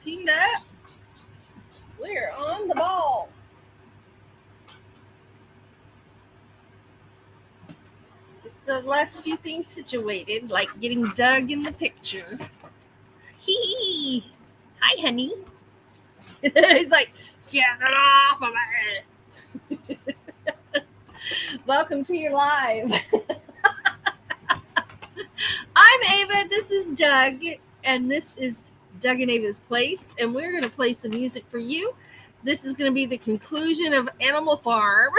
teamed up. We're on the ball. The last few things situated, like getting Doug in the picture. Hee. Hi, honey. He's like, get it off of it. Welcome to your live. I'm Ava. This is Doug, and this is Doug and Ava's Place, and we're going to play some music for you. This is going to be the conclusion of Animal Farm.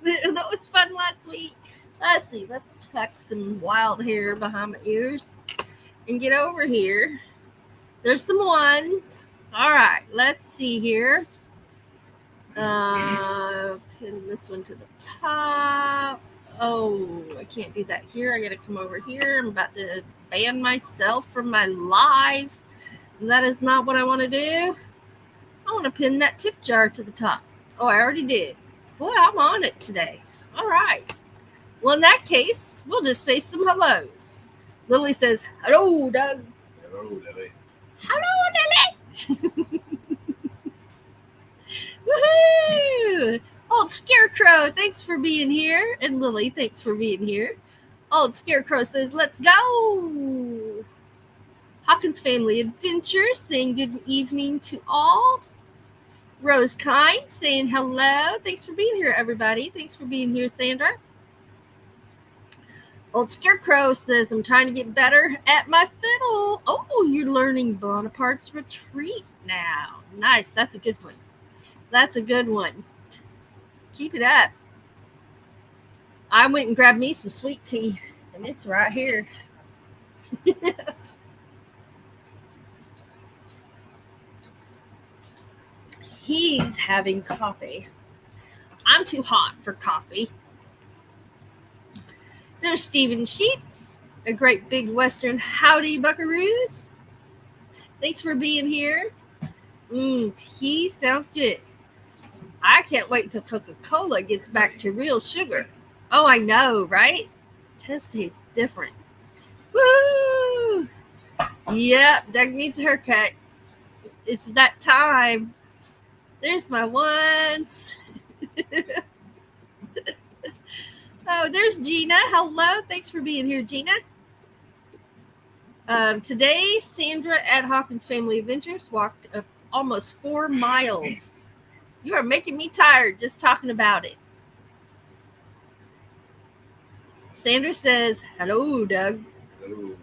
That was fun last week. Let's see. Let's tuck some wild hair behind my ears and get over here. There's some ones. All right. Let's see here. Pin this one to the top. Oh, I can't do that here. I got to come over here. I'm about to ban myself from my live. That is not what I want to do. I want to pin that tip jar to the top. Oh, I already did. Boy, I'm on it today. All right. Well, in that case, we'll just say some hellos. Lily says, hello, Doug. Hello, Lily. Hello, Lily. Woohoo! Old Scarecrow, thanks for being here. And Lily, thanks for being here. Old Scarecrow says, let's go. Hawkins Family Adventures saying good evening to all. Rose Kind saying hello. Thanks for being here, everybody. Thanks for being here, Sandra. Old Scarecrow says, I'm trying to get better at my fiddle. Oh, you're learning Bonaparte's Retreat now. Nice. That's a good one. That's a good one. Keep it up. I went and grabbed me some sweet tea, and it's right here. He's having coffee. I'm too hot for coffee. There's Stephen Sheets, a great big Western howdy buckaroos. Thanks for being here. Tea sounds good. I can't wait till Coca-Cola gets back to real sugar. Oh, I know, right? Test tastes different. Woo! Yep, Doug needs a haircut. It's that time. There's my ones. Oh, there's Gina. Hello. Thanks for being here, Gina. Today, Sandra at Hawkins Family Adventures walked almost 4 miles. You are making me tired just talking about it. Sandra says, hello, Doug. Hello.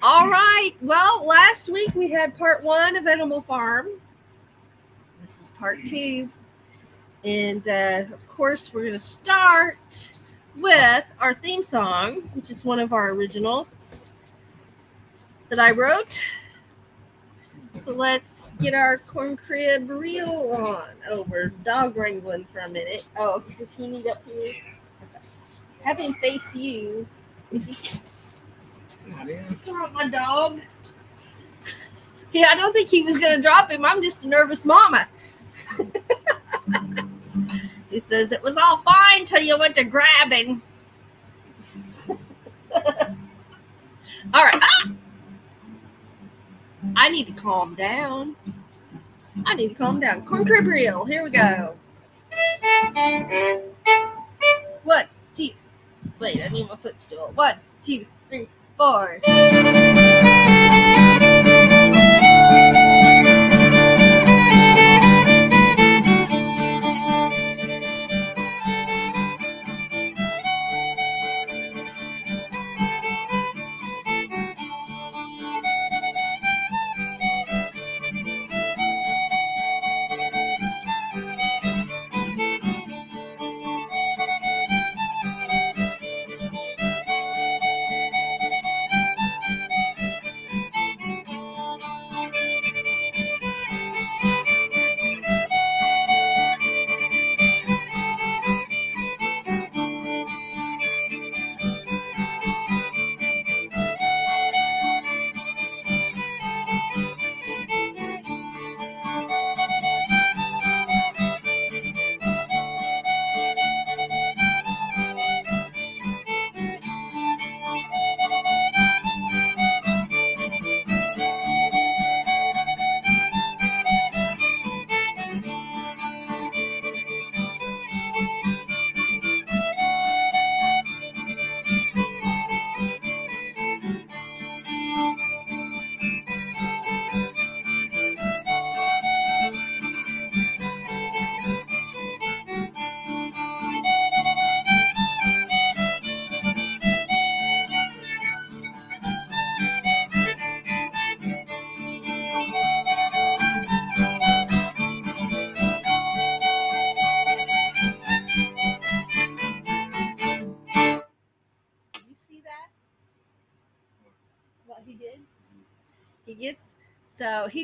All right. Well, last week we had part 1 of Animal Farm. This is part 2. And, of course, we're going to start with our theme song, which is one of our originals that I wrote. So let's get our corn crib reel on. Oh, we're dog wrangling for a minute. Oh, does he need up here? Okay. Have him face you. Drop my dog. Yeah, I don't think he was going to drop him. I'm just a nervous mama. He says it was all fine till you went to grabbing. All right. Ah! I need to calm down. Corn crib reel. Here we go. 1, 2. Wait, I need my footstool. 1, 2, 3, 4. see that? What he did? He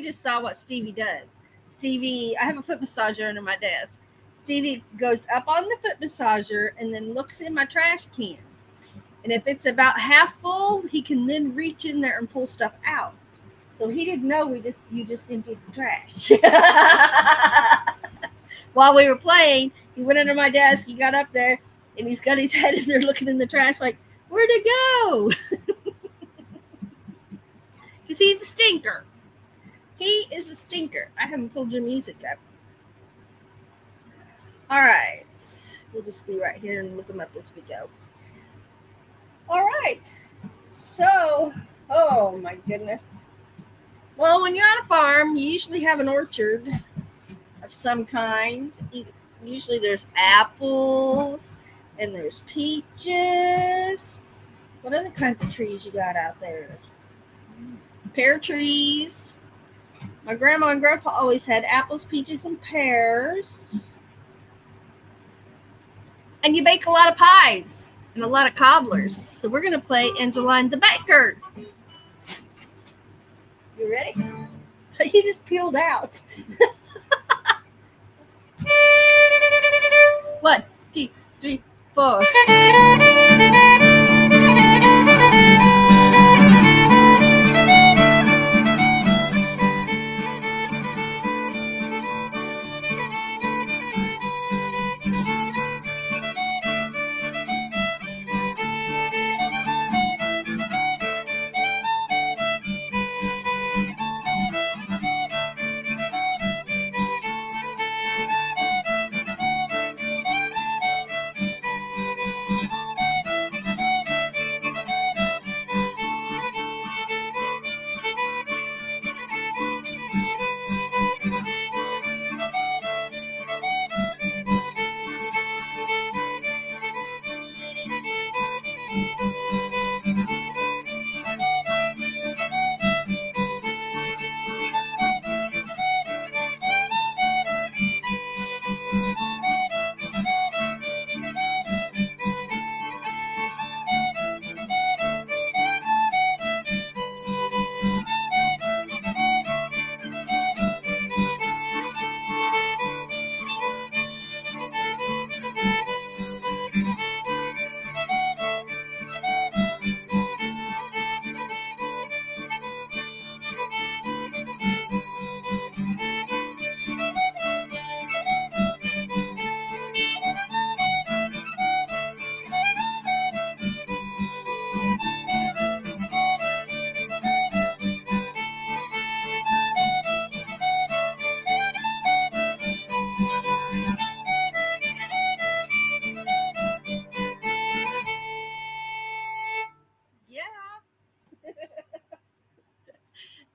just saw what Stevie does. Stevie, I have a foot massager under my desk. Stevie goes up on the foot massager and then looks in my trash can. And if it's about half full, he can then reach in there and pull stuff out. So he didn't know you just emptied the trash. While we were playing, he went under my desk, he got up there, and he's got his head in there looking in the trash like, where'd it go? Because he's a stinker. He is a stinker. I haven't pulled your music up. All right. We'll just be right here and look them up as we go. All right. So, oh my goodness. Well, when you're on a farm, you usually have an orchard of some kind. Usually there's apples and there's peaches. What other kinds of trees you got out there? Pear trees. My grandma and grandpa always had apples, peaches, and pears. And you bake a lot of pies and a lot of cobblers. So we're going to play Angeline the Baker. You ready? He just peeled out. 1, 2, 3, 4.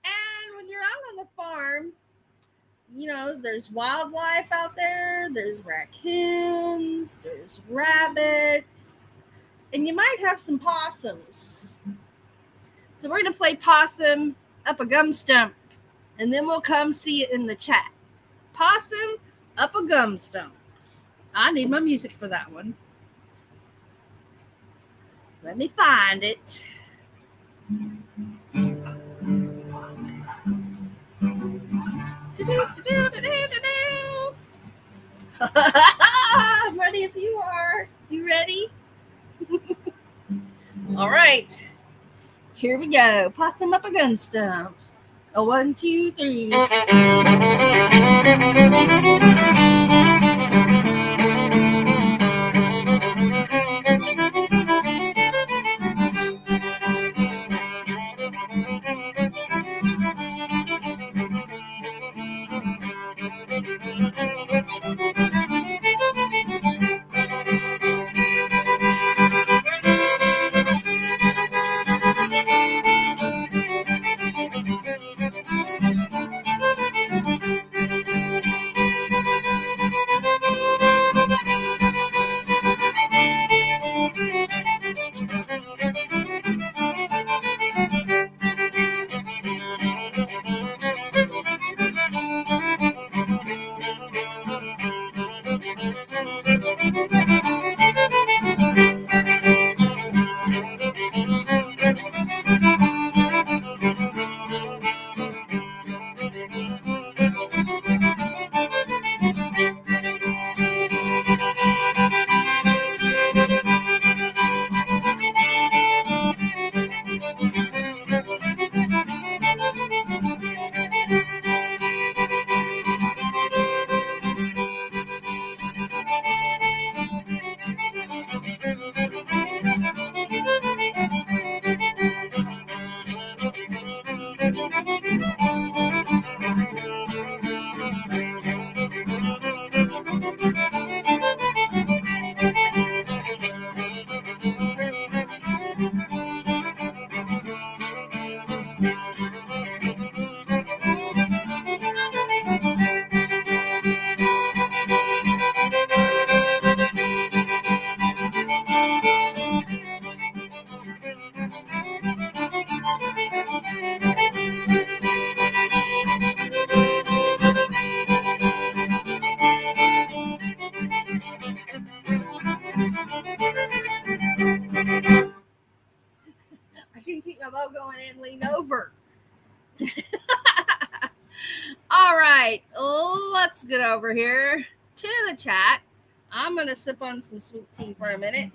And when you're out on the farm, you know, there's wildlife out there. There's raccoons, there's rabbits, and you might have some possums. So we're going to play Possum Up a Gum Stump, and then we'll come see it in the chat. Possum Up a Gum Stump. I need my music for that one. Let me find it. I'm ready if you are. You ready? All right. Here we go. Possum up a gum stump. A 1, 2, 3. can keep my bow going and lean over. All right, let's get over here to the chat. I'm going to sip on some sweet tea for a minute.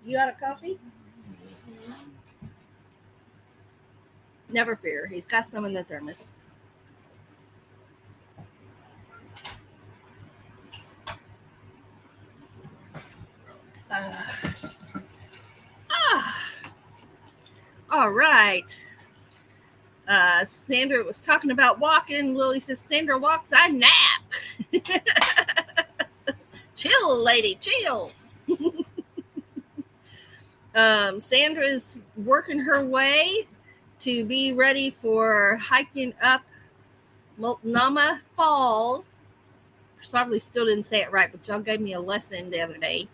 You got a coffee? Never fear. He's got some in the thermos. All right. Sandra was talking about walking. Lily says, Sandra walks, I nap. Chill, lady, chill. Sandra's working her way to be ready for hiking up Multnomah Falls. Probably still didn't say it right, but y'all gave me a lesson the other day.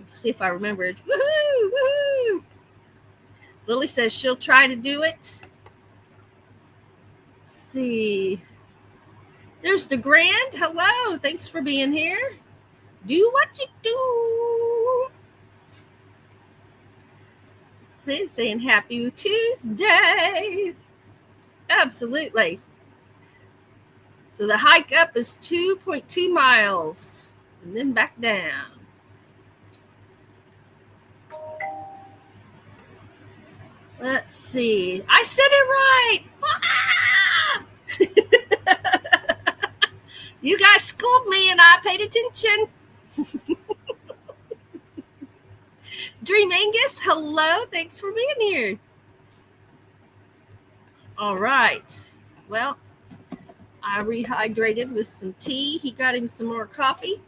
See if I remembered. Woohoo! Woohoo! Lily says she'll try to do it. Let's see. There's the Grand. Hello. Thanks for being here. Do what you do. Saying happy Tuesday. Absolutely. So the hike up is 2.2 miles and then back down. Let's see. I said it right. Ah! You guys schooled me and I paid attention. Dream Angus, hello. Thanks for being here. All right. Well, I rehydrated with some tea. He got him some more coffee.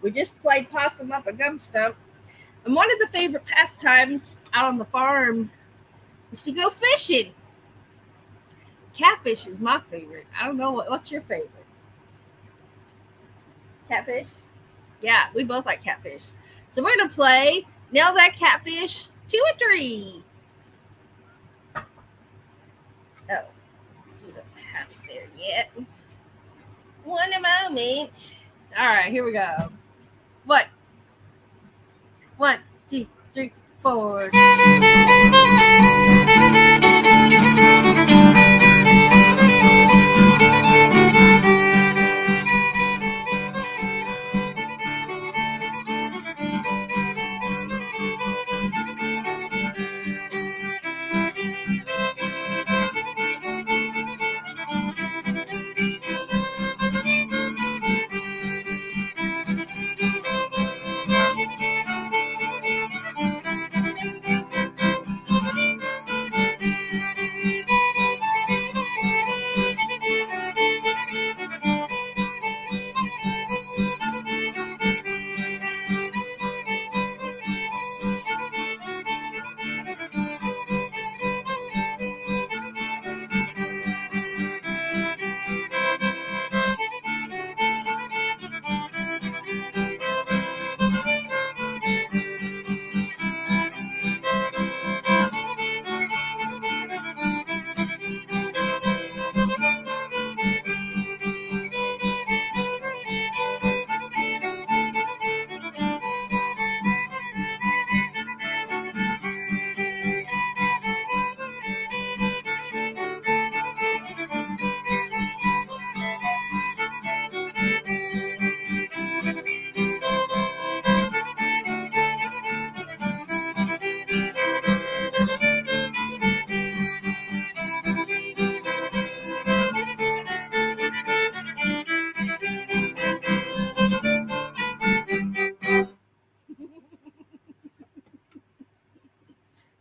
We just played possum up a gum stump. And one of the favorite pastimes out on the farm is to go fishing. Catfish is my favorite. I don't know what's your favorite. Catfish? Yeah, we both like catfish. So we're going to play Nail That Catfish 2 or 3. Oh, we don't have it there yet. One moment. All right, here we go. What? 1, 2, 3, 4.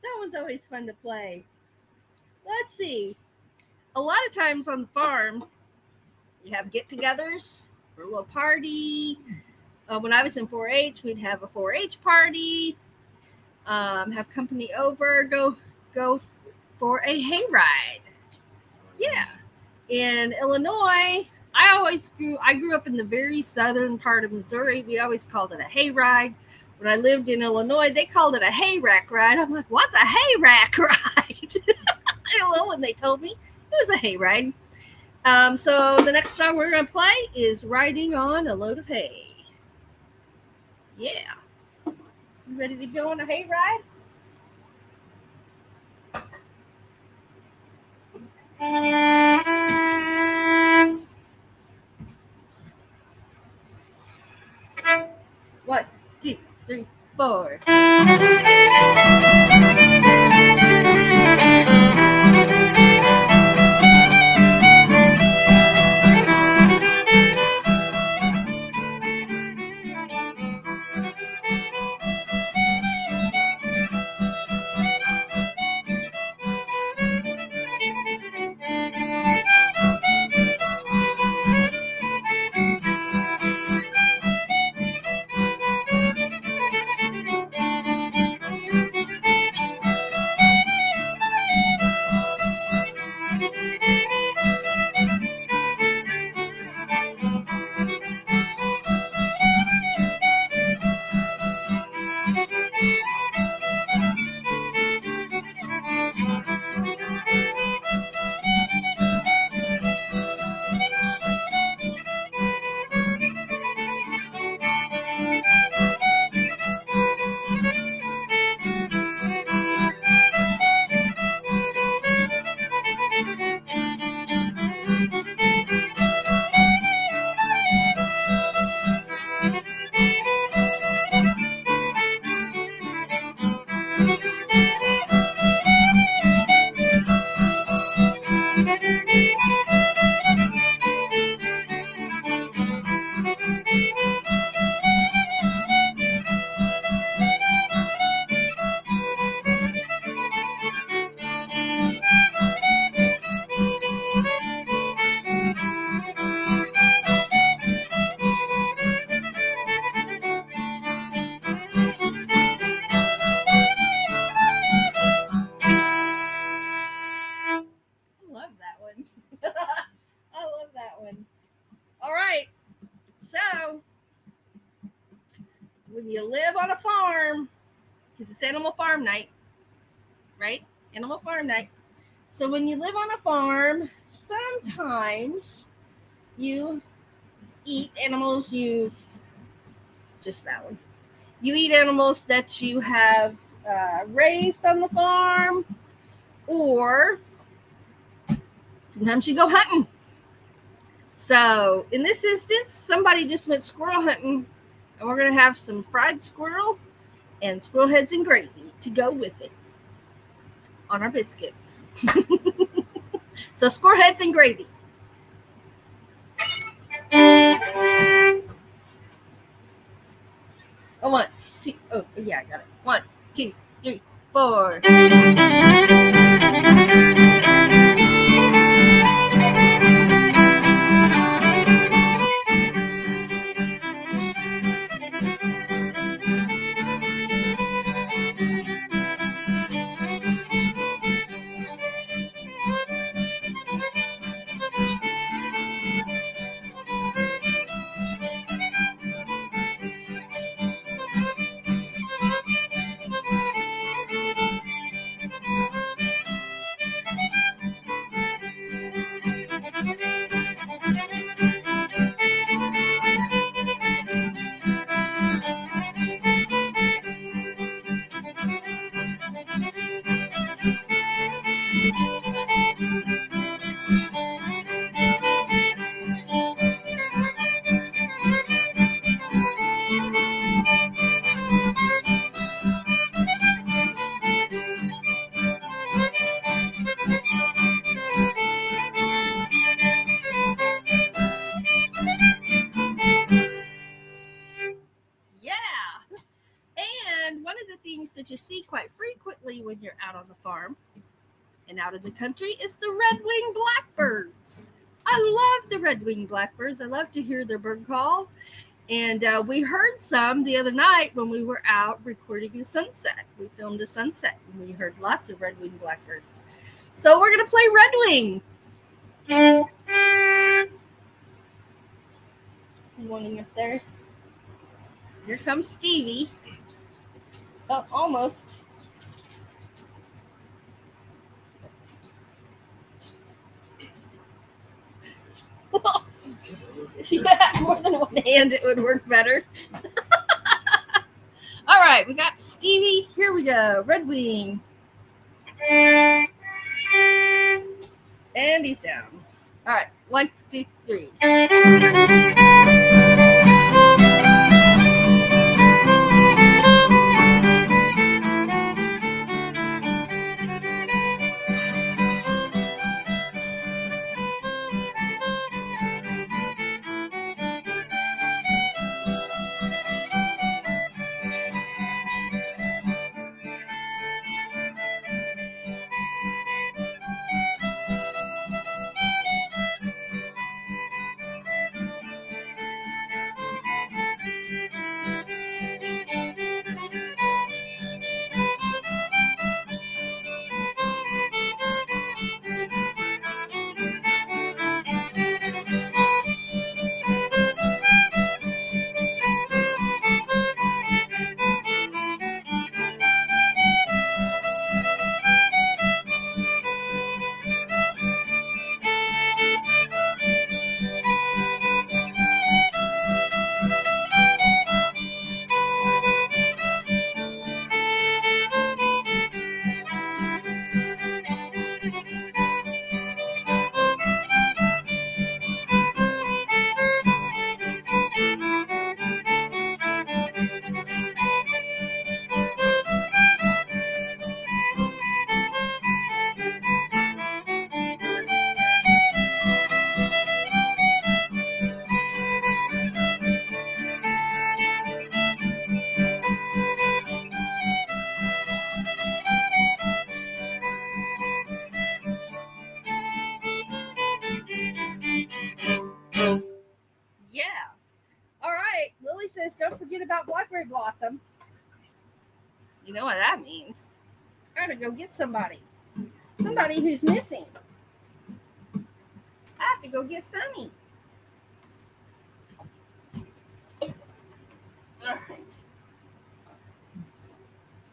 That one's always fun to play. Let's see. A lot of times on the farm, we have get-togethers for a little party. When I was in 4-H, we'd have a 4-H party. Have company over. Go for a hayride. Yeah. In Illinois, I grew up in the very southern part of Missouri. We always called it a hayride. When I lived in Illinois, they called it a hayrack ride. I'm like, what's a hayrack ride? I don't know when they told me. It was a hayride. So the next song we're going to play is Riding on a Load of Hay. Yeah. You ready to go on a hayride? One, two, three, four. I love that one. All right. So, when you live on a farm, because it's Animal Farm Night, right? Animal Farm Night. So, when you live on a farm, sometimes you eat animals just that one. You eat animals that you have raised on the farm, or sometimes you go hunting. So in this instance, somebody just went squirrel hunting, and we're going to have some fried squirrel and squirrel heads and gravy to go with it on our biscuits. So squirrel heads and gravy. Oh, 1, 2. Oh, yeah, I got it. 1, 2, 3, 4. That you see quite frequently when you're out on the farm and out in the country is the red-winged blackbirds. I love the red-winged blackbirds. I love to hear their bird call. And we heard some the other night when we were out recording a sunset. We filmed a sunset and we heard lots of red-winged blackbirds. So we're going to play Red Wing. Morning up there. Here comes Stevie. Oh, almost. If you had more than one hand, it would work better. All All right, we got Stevie. Here we go. Red Wing. And he's down. All right, 1, 2, 3. Yeah. All right. Lily says, don't forget about Blackberry Blossom. You know what that means. I gotta go get somebody. Somebody who's missing. I have to go get Sunny. All right.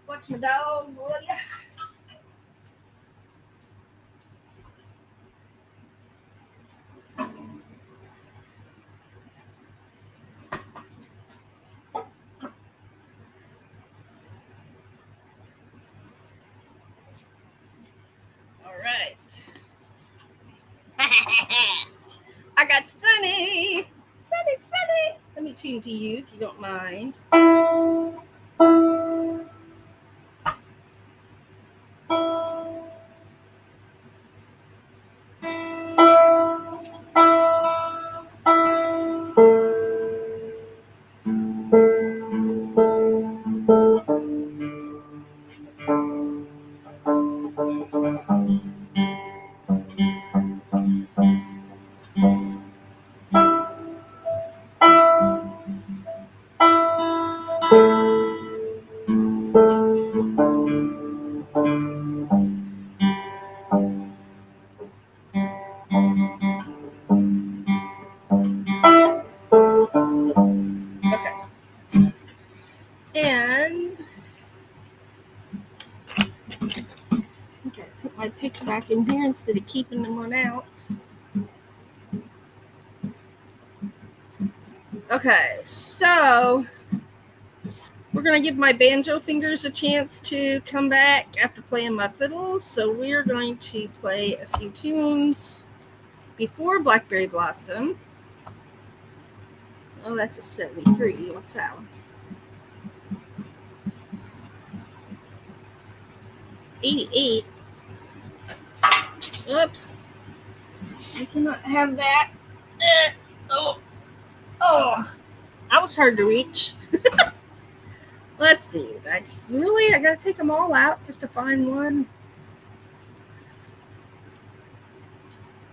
Watch my dog, will ya? All right. I got Sunny. Sunny. Let me tune to you if you don't mind. And okay, put my pick back in here instead of keeping them on out. Okay, so we're going to give my banjo fingers a chance to come back after playing my fiddle. So we're going to play a few tunes before Blackberry Blossom. Oh, that's a 73. What's that one? 88. Oops. I cannot have that. Oh, that was hard to reach. Let's see. I gotta take them all out just to find one.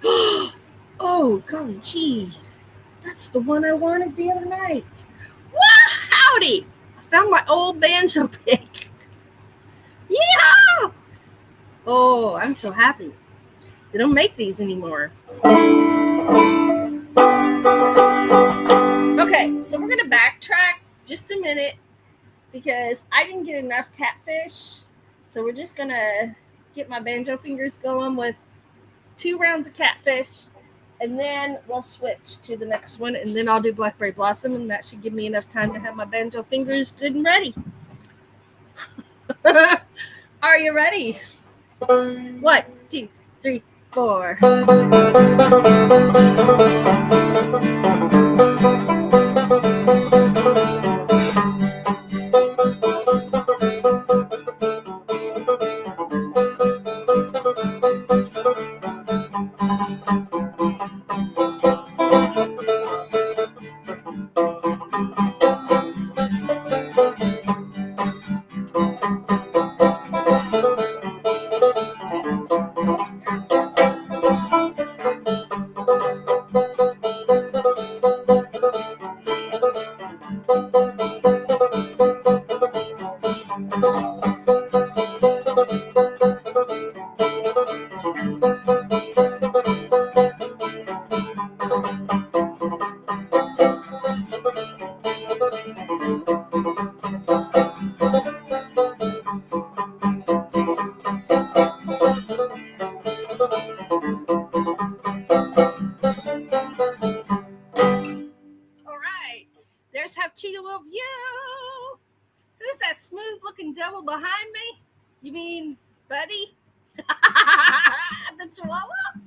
Oh, golly gee. That's the one I wanted the other night. Wow, howdy. I found my old banjo pick. Yeah. Oh, I'm so happy. They don't make these anymore. Okay, so we're going to backtrack just a minute because I didn't get enough catfish. So we're just going to get my banjo fingers going with 2 rounds of catfish. And then we'll switch to the next one. And then I'll do Blackberry Blossom. And that should give me enough time to have my banjo fingers good and ready. Are you ready? 1, 2, 3, 4. There's Have Cheetah of you. Who's that smooth looking devil behind me? You mean Buddy? The Chihuahua?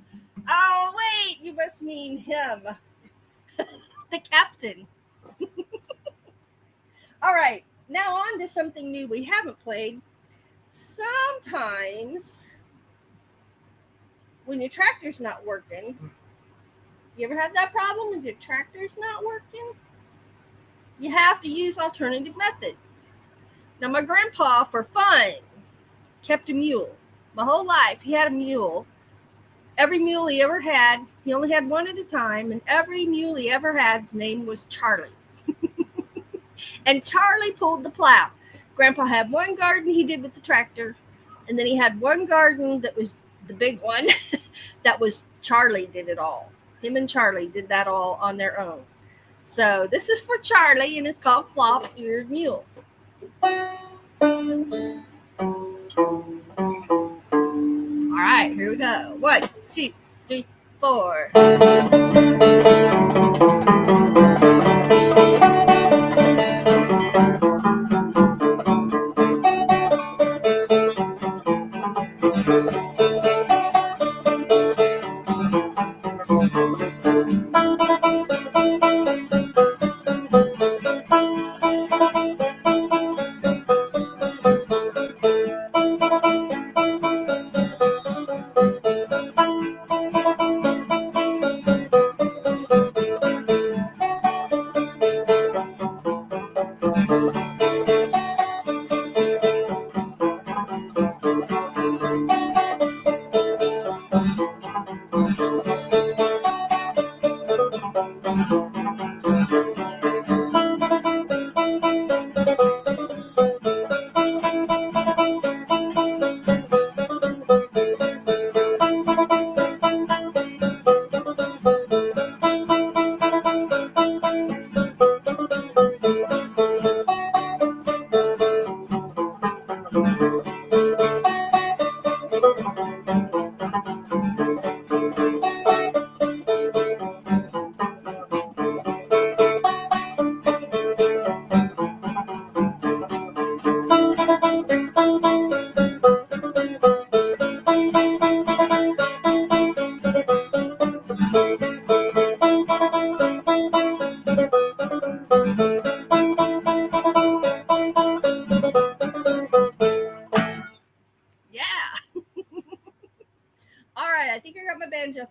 Oh, wait, you must mean him. The captain. All right, now on to something new we haven't played. Sometimes when your tractor's not working, you ever had that problem with your tractor's not working? You have to use alternative methods. Now, my grandpa, for fun, kept a mule. My whole life, he had a mule. Every mule he ever had, he only had one at a time, and every mule he ever had's name was Charlie. And Charlie pulled the plow. Grandpa had one garden he did with the tractor, and then he had one garden that was the big one that was Charlie did it all. Him and Charlie did that all on their own. So this is for Charlie, and it's called Flop-Eared Mule. All right, here we go. 1, 2, 3, 4.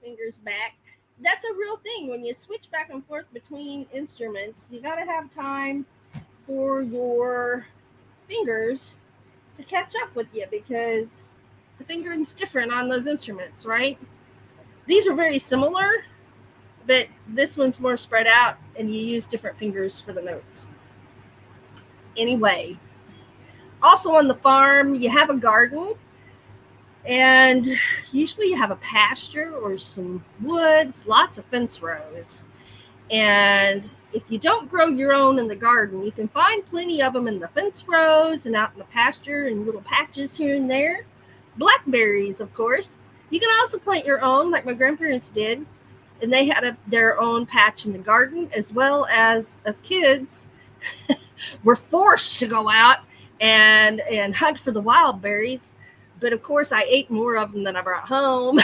Fingers back. That's a real thing. When you switch back and forth between instruments, you got to have time for your fingers to catch up with you because the fingering's different on those instruments, right? These are very similar, but this one's more spread out and you use different fingers for the notes. Anyway, also on the farm, you have a garden. And usually you have a pasture or some woods, lots of fence rows. And if you don't grow your own in the garden, you can find plenty of them in the fence rows and out in the pasture and little patches here and there. Blackberries, of course. You can also plant your own like my grandparents did. And they had their own patch in the garden, as well as kids were forced to go out and hunt for the wild berries. But of course, I ate more of them than I brought home.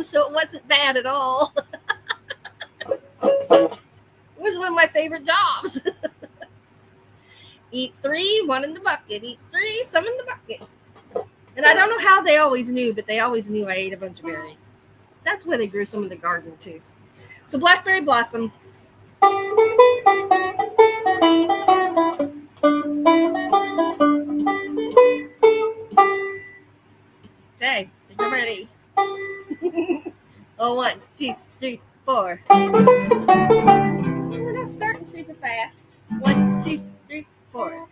So it wasn't bad at all. It was one of my favorite jobs. Eat 3, 1 in the bucket. Eat 3, some in the bucket. And I don't know how they always knew, but they always knew I ate a bunch of berries. That's where they grew some in the garden too. So blackberry blossom. Okay, I'm ready. Oh, 1, 2, 3, 4. We're not starting super fast. 1, 2, 3, 4.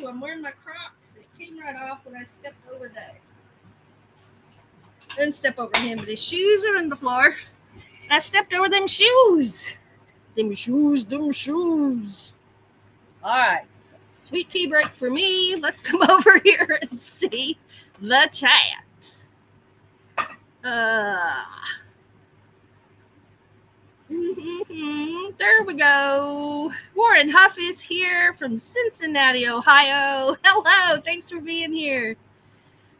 I'm wearing my Crocs. It came right off when I stepped over that. Didn't step over him, but his shoes are on the floor. I stepped over them shoes. Them shoes. All right. So, sweet tea break for me. Let's come over here and see the chat. There we go. Warren Huff is here from Cincinnati, Ohio. Hello. Thanks for being here.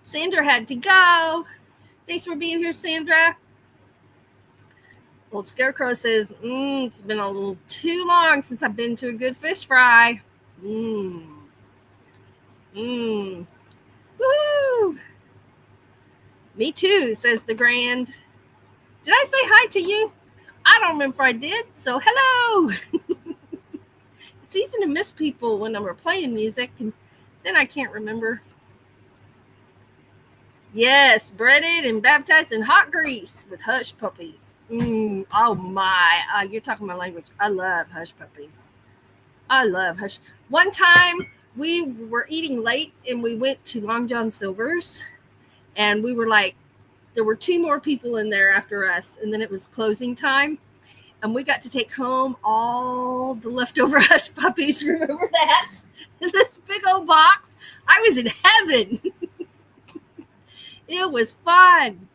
Sandra had to go. Thanks for being here, Sandra. Old Scarecrow says, it's been a little too long since I've been to a good fish fry. Woohoo! Me too, says the Grand. Did I say hi to you? I don't remember if I did, so hello! It's easy to miss people when we're playing music, and then I can't remember. Yes, breaded and baptized in hot grease with hush puppies. Oh my, you're talking my language. I love hush puppies. I love hush. One time we were eating late and we went to Long John Silver's and we were like, there were 2 more people in there after us, and then it was closing time. And we got to take home all the leftover hush puppies. Remember that? In this big old box. I was in heaven. It was fun.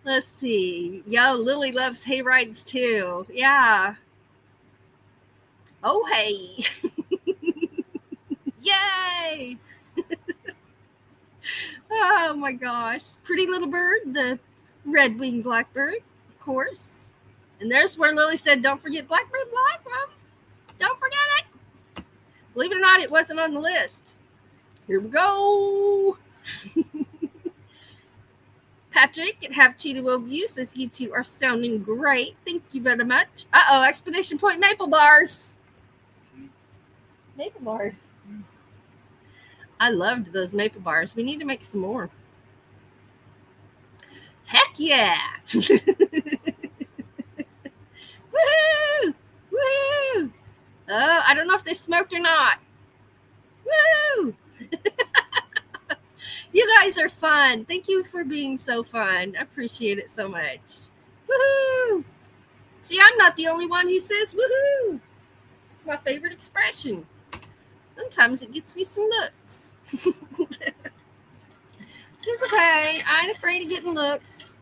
Let's see. Yo, Lily loves hay rides too. Yeah. Oh, hey. Yay. Oh, my gosh. Pretty little bird, the red-winged blackbird, of course. And there's where Lily said, don't forget blackbird blossoms. Don't forget it. Believe it or not, it wasn't on the list. Here we go. Patrick at Have Cheetah View says you two are sounding great. Thank you very much. Explanation Point maple bars. Maple bars. I loved those maple bars. We need to make some more. Heck yeah. Woohoo! Woo! Oh, I don't know if they smoked or not. Woo! You guys are fun. Thank you for being so fun. I appreciate it so much. Woohoo! See, I'm not the only one who says woohoo. It's my favorite expression. Sometimes it gets me some looks. It's okay. I ain't afraid of getting looks.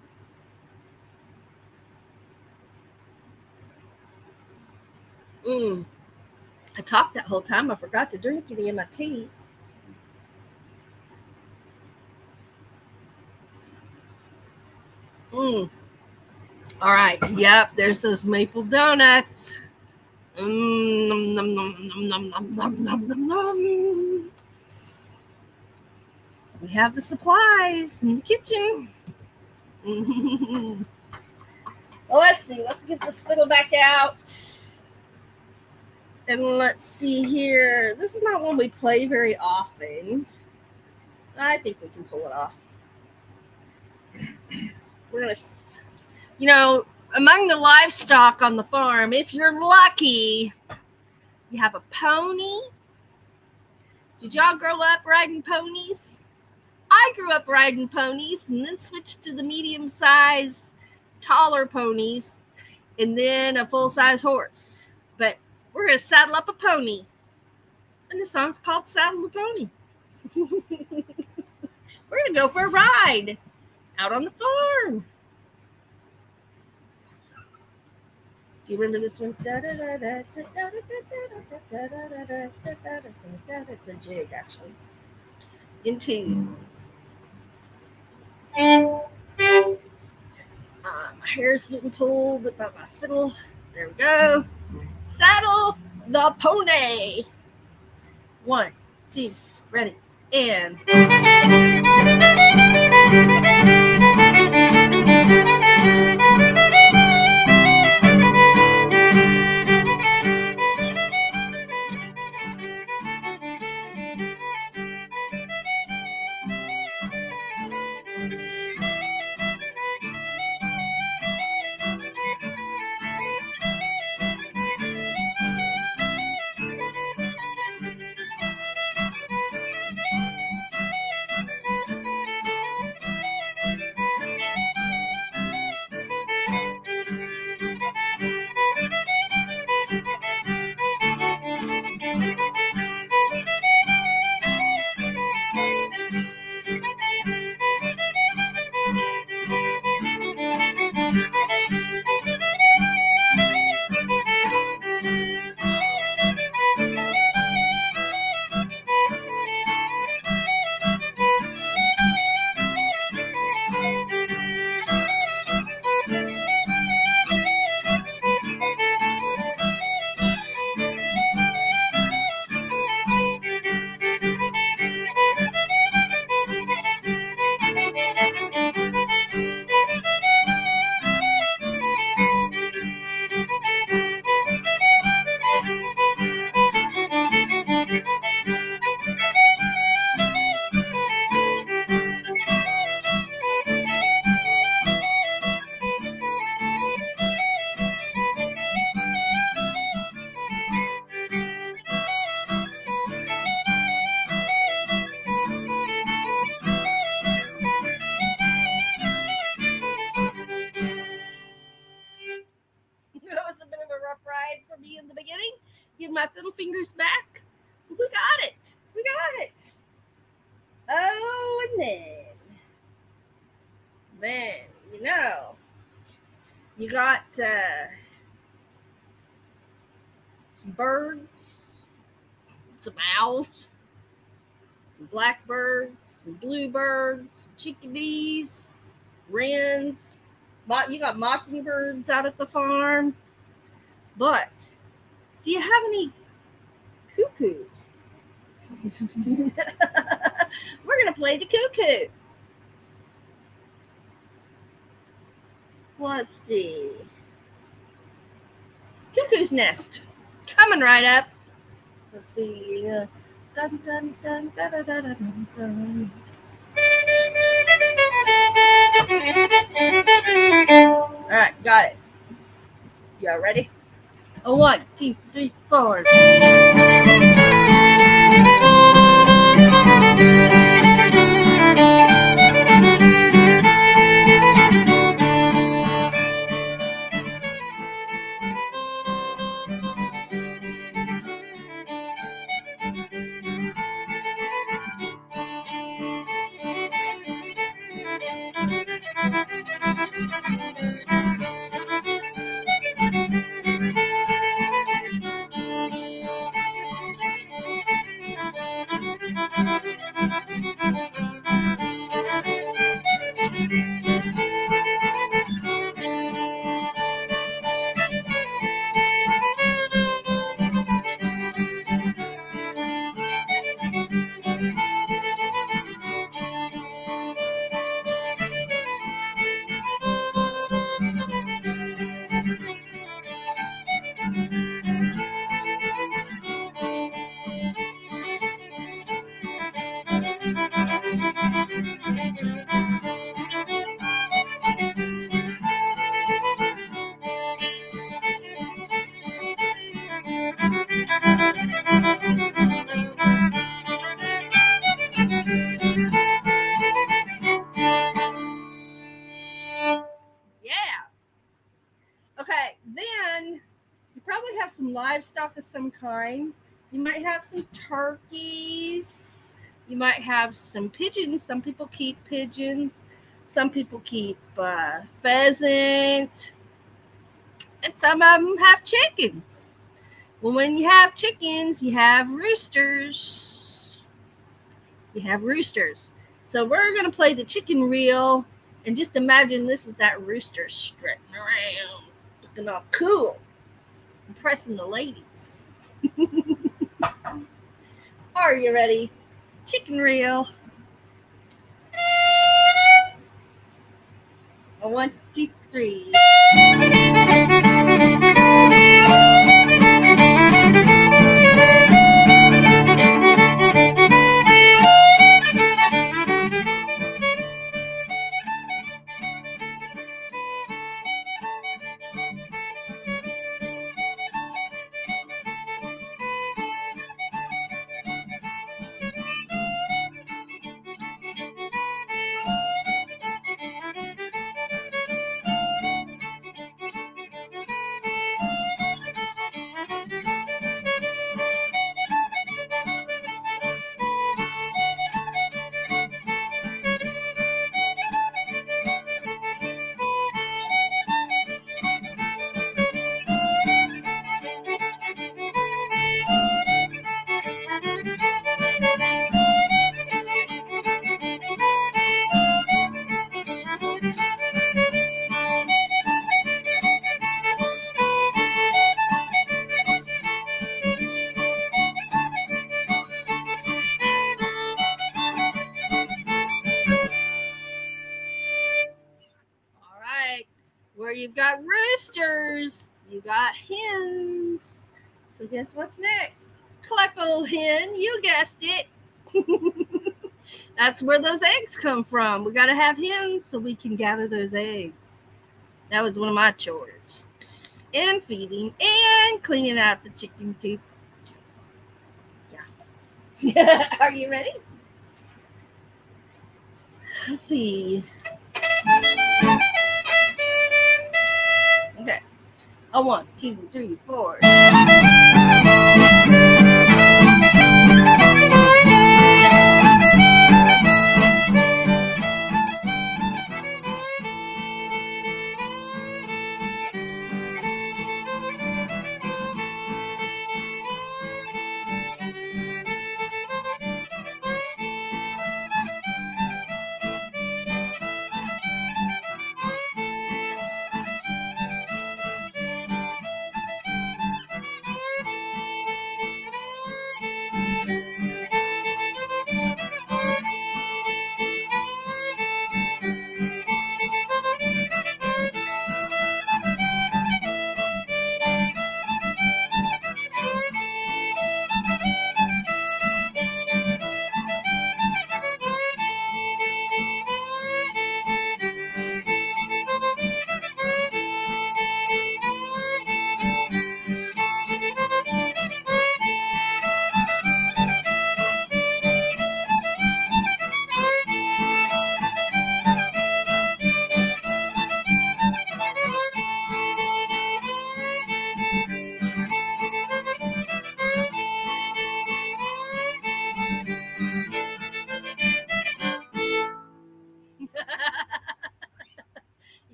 I talked that whole time. I forgot to drink any of my tea. All right. Yep. There's those maple donuts. Nom, nom, nom, nom, nom, nom, nom, nom, nom, nom. We have the supplies in the kitchen. Well, let's see. Let's get this fiddle back out. And let's see here. This is not one we play very often. I think we can pull it off. We're going to, among the livestock on the farm, if you're lucky, you have a pony. Did y'all grow up riding ponies? I grew up riding ponies and then switched to the medium-sized, taller ponies and then a full-size horse. But we're going to saddle up a pony. And the song's called Saddle the Pony. We're going to go for a ride out on the farm. Do you remember this one? It's a jig, actually. In tune. My hair's getting pulled by my fiddle. There we go. Saddle the pony. 1, 2, ready, and. fingers back. We got it. We got it. Oh, and then, you know, you got some birds, some owls, some blackbirds, some bluebirds, some chickadees, wrens. You got mockingbirds out at the farm. But do you have any cuckoos? We're going to play the cuckoo. Let's see. Cuckoo's Nest. Coming right up. Let's see. Dun, dun, dun, dun, dun, dun, dun, dun. All right, got it. Y'all ready? 1, 2, 3, 4. Okay, then you probably have some livestock of some kind. You might have some turkeys. You might have some pigeons. Some people keep pigeons. Some people keep pheasant. And some of them have chickens. Well, when you have chickens, you have roosters. You have roosters. So we're going to play the chicken reel. And just imagine this is that rooster strutting around, looking all cool, impressing the ladies. Are you ready? Chicken reel. 1, 2, 3. Where you've got roosters, you got hens. So guess what's next? Cluck, old hen, you guessed it. That's where those eggs come from. We got to have hens so we can gather those eggs. That was one of my chores. And feeding and cleaning out the chicken coop. Yeah. Are you ready? Let's see. Okay. 1, 2, 3, 4.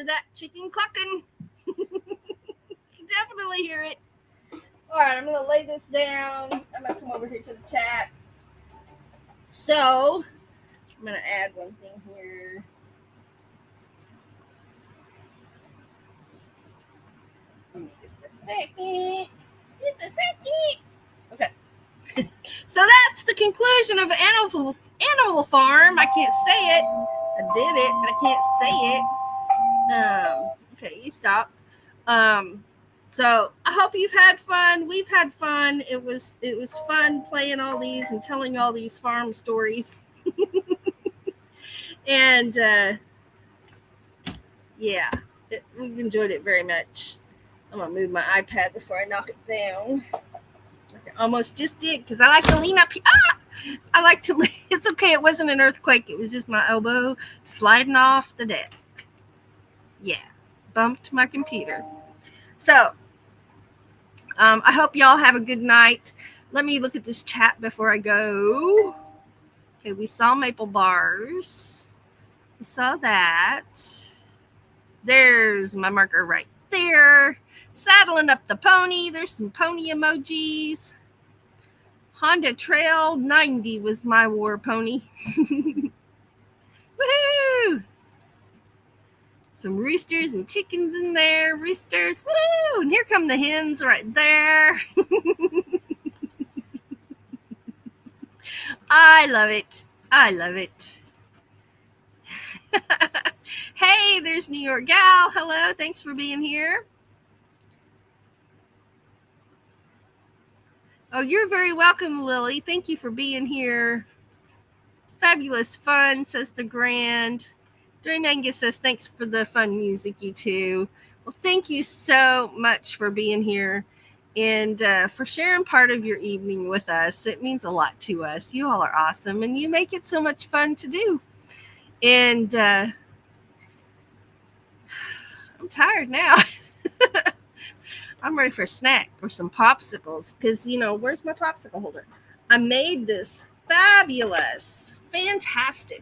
hear that chicken clucking. You can definitely hear it. All right, I'm going to lay this down. I'm going to come over here to the tap. So, I'm going to add one thing here. Just a second. Okay. So that's the conclusion of Animal Farm. I can't say it. I did it, but I can't say it. Okay, you stop. So I hope you've had fun. We've had fun. It was fun playing all these and telling all these farm stories. And yeah, we've enjoyed it very much. I'm gonna move my iPad before I knock it down. Like I almost just did because I like to lean up here. I like to lean. It's okay. It wasn't an earthquake. It was just my elbow sliding off the desk. Yeah, bumped my computer. So I hope y'all have a good night. Let me look at this chat before I go. Okay, we saw maple bars. We saw that. There's my marker right there. Saddling up the pony. There's some pony emojis. Honda Trail 90 was my war pony. Woohoo! Some roosters and chickens in there. Roosters. Woo! And here come the hens right there. I love it. I love it. Hey, there's New York Gal. Hello. Thanks for being here. Oh, you're very welcome, Lily. Thank you for being here. Fabulous fun, says the Grand. Dream Angus says, thanks for the fun music, you two. Well, thank you so much for being here and for sharing part of your evening with us. It means a lot to us. You all are awesome, and you make it so much fun to do. And I'm tired now. I'm ready for a snack or some popsicles because, where's my popsicle holder? I made this fabulous, fantastic,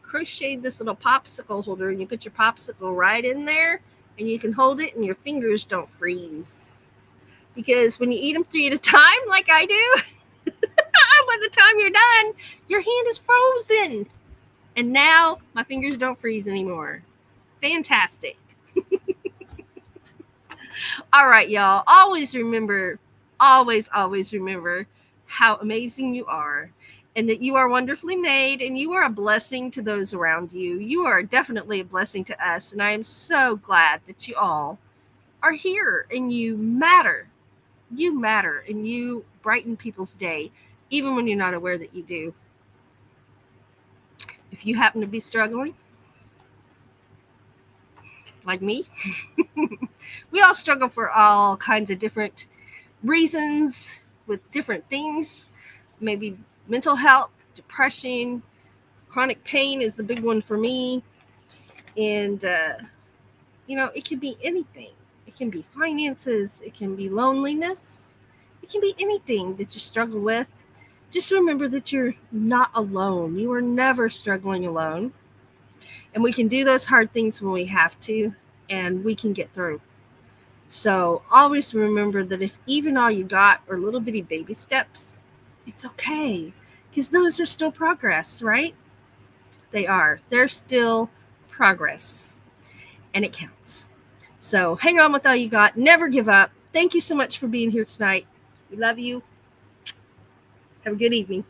crocheted this little popsicle holder, and you put your popsicle right in there, and you can hold it, and your fingers don't freeze. Because when you eat them 3 at a time, like I do, by the time you're done, your hand is frozen. And now my fingers don't freeze anymore. Fantastic. All right, y'all. Always remember how amazing you are and that you are wonderfully made and you are a blessing to those around you. You are definitely a blessing to us. And I am so glad that you all are here and you matter. You matter and you brighten people's day, even when you're not aware that you do. If you happen to be struggling, like me, we all struggle for all kinds of different reasons with different things. Maybe mental health, depression, chronic pain is the big one for me. And, it can be anything. It can be finances. It can be loneliness. It can be anything that you struggle with. Just remember that you're not alone. You are never struggling alone. And we can do those hard things when we have to, and we can get through. So always remember that if even all you got are little bitty baby steps, it's okay. Because those are still progress, right? They are. They're still progress. And it counts. So hang on with all you got. Never give up. Thank you so much for being here tonight. We love you. Have a good evening.